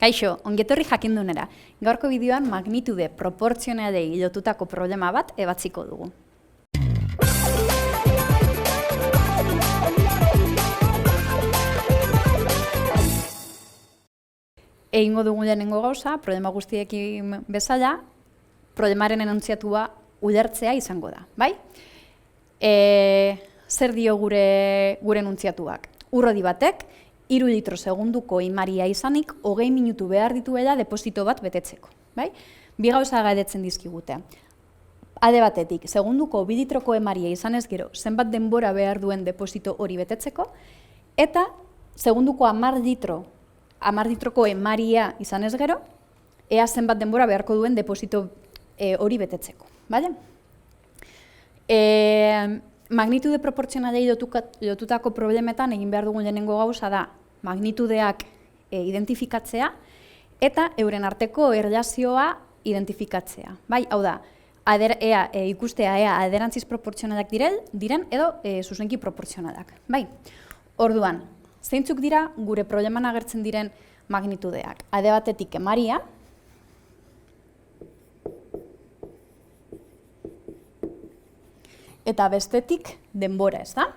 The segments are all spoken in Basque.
Kaixo, ongetorri jakindunera. Gaurko bideoan magnitude proportzionalei lotutako problema bat ebatziko dugu. Egingo dugu lehenengo gauza, problema guztiekin bezala, problemaren enuntziatua ulertzea izango da, bai? Zer dio gure enuntziatuak? Urrodi batek, 3 litro segunduko imaria izanik, 20 minutu behar dituela deposito bat betetzeko. Bai? Bi gauza galdetzen dizkigute. Alde batetik, segunduko 2 litroko emaria izanez gero, zenbat denbora behar duen deposito hori betetzeko, eta segunduko 10 litroko emaria izanez gero, ea zenbat denbora beharko duen deposito hori betetzeko. Bale? Magnitude proportzionalei lotutako problemetan egin behar dugun lehenengo gauza da magnitudeak identifikatzea eta euren arteko erlazioa identifikatzea. Bai, hau da, ikustea ea alderantziz proportzionalak diren edo zuzenki proportzionalak. Bai, orduan, zeintzuk dira gure probleman agertzen diren magnitudeak? Alde batetik emaria, eta bestetik denbora, ez da?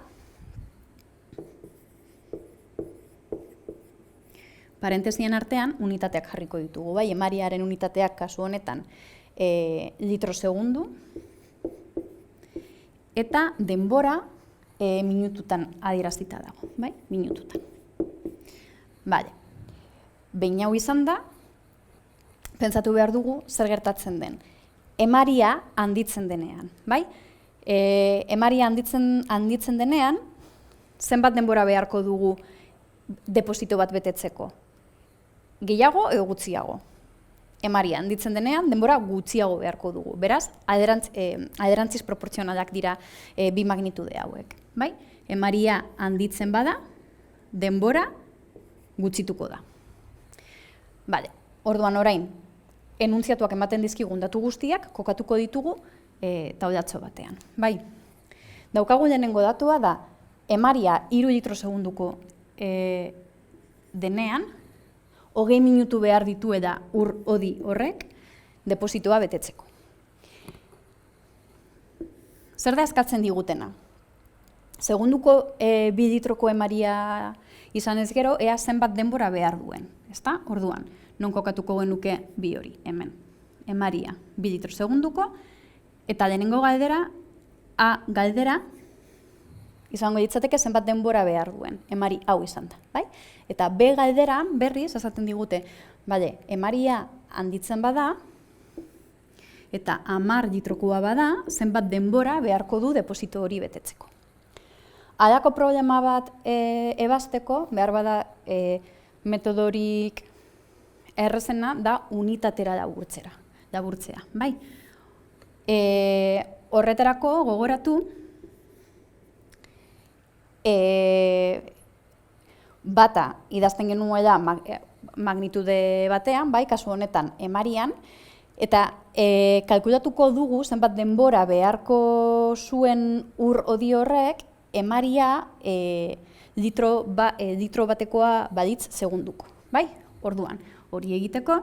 Parentesien artean unitateak jarriko ditugu, bai? Emariaren unitateak kasu honetan litro segundu, eta denbora minututan adierazita dago, bai? Minututan. Bale. Behin hau izan da, pentsatu behar dugu zer gertatzen den. Emaria handitzen denean, bai? Emaria handitzen denean, zenbat denbora beharko dugu deposito bat betetzeko? Gehiago edo gutxiago? Emaria handitzen denean, denbora gutxiago beharko dugu. Beraz, alderantziz proportzionalak dira bi magnitude hauek. Bai? Emaria handitzen bada, denbora gutxituko da. Bale, orduan orain, enuntziatuak ematen dizkigun datu guztiak, kokatuko ditugu taulatxo batean. Bai, daukagu lehenengo datua da, emaria 3 litro segunduko denean, 20 minutu behar dituela ur-hodi horrek depositoa betetzeko. Zer da eskatzen digutena? Segunduko 2 litroko emaria izanez gero, ea zenbat denbora behar duen. Ezta? Orduan, non kokatuko genuke bi hori, hemen. Emaria 2 litro segunduko, eta lehenengo galdera, A galdera, izango ditzateke zenbat denbora behar duen, emari hau izan da, bai? Eta B galdera, berriz, esaten digute, bale, emaria handitzen bada, eta 10 litrokoa bada, zenbat denbora beharko du deposito hori betetzeko. Halako problema bat ebazteko, behar bada metodorik errazena da unitatera laburtzea, bai? Horretarako gogoratu bata idazten genuela magnitude batean, bai, kasu honetan emarian, eta kalkulatuko dugu zenbat denbora beharko zuen ur-hodi horrek emaria litro batekoa balitz segunduko, bai? Orduan, hori egiteko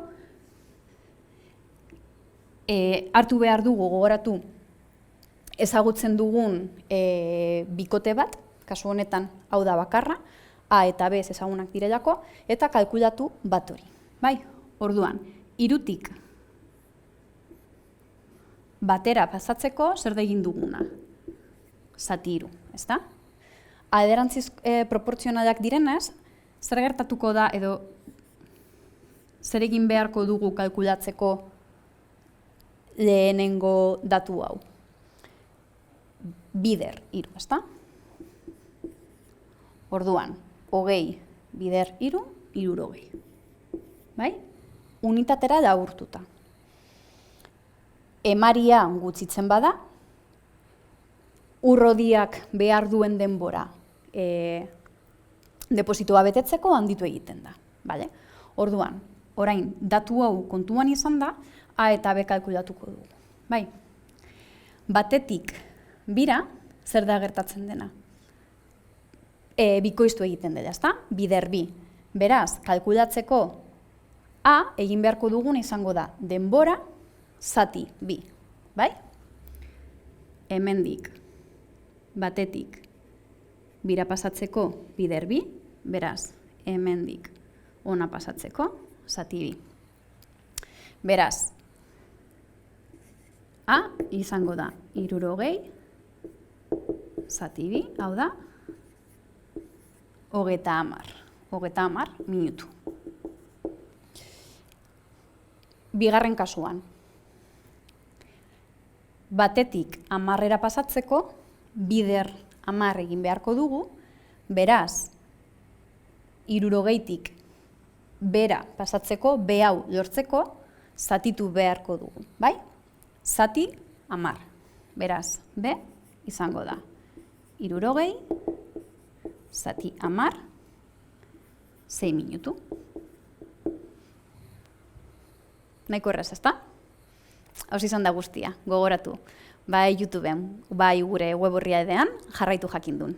hartu behar dugu gogoratu ezagutzen dugun bikote bat, kasu honetan hau da bakarra, A eta B ezagunak direlako, eta kalkulatu bat hori. Bai? Orduan, 3tik batera pasatzeko zer da egin duguna? Zati 3, ezta? Alderantziz proportzionalak direnez, zer gertatuko da edo zer egin beharko dugu kalkulatzeko lehenengo datu hau? Bider 3, ezta? Orduan, 20 bider 3, 60. Bai? Unitatera laburtuta. Emaria gutxitzen bada, urrodiak behar duen denbora depositoa betetzeko handitu egiten da. Bale? Orduan, orain, datu hau kontuan izan da, A eta B kalkulatuko dugu. Bai? Batetik bira, zer da gertatzen dena? Bikoiztu egiten dela, ezta? Bider bi. Beraz, kalkulatzeko A egin beharko dugun izango da denbora zati bi, bai? Hemendik batetik bira pasatzeko bider bi, beraz, hemendik ona pasatzeko zati bi. Beraz, A izango da 60 zati bi, hau da, 30 minutu. Bigarren kasuan, batetik 10 pasatzeko, bider 10 egin beharko dugu, beraz, 60tik bera pasatzeko, B hau lortzeko, zatitu beharko dugu, bai? Zati 10, beraz, B izango da 60, zati 10, 6 minutu. Nahiko erraz, ezta? Hauz izan da guztia, gogoratu. Bai YouTubeen, bai gure web orrialdean jarraitu jakindun.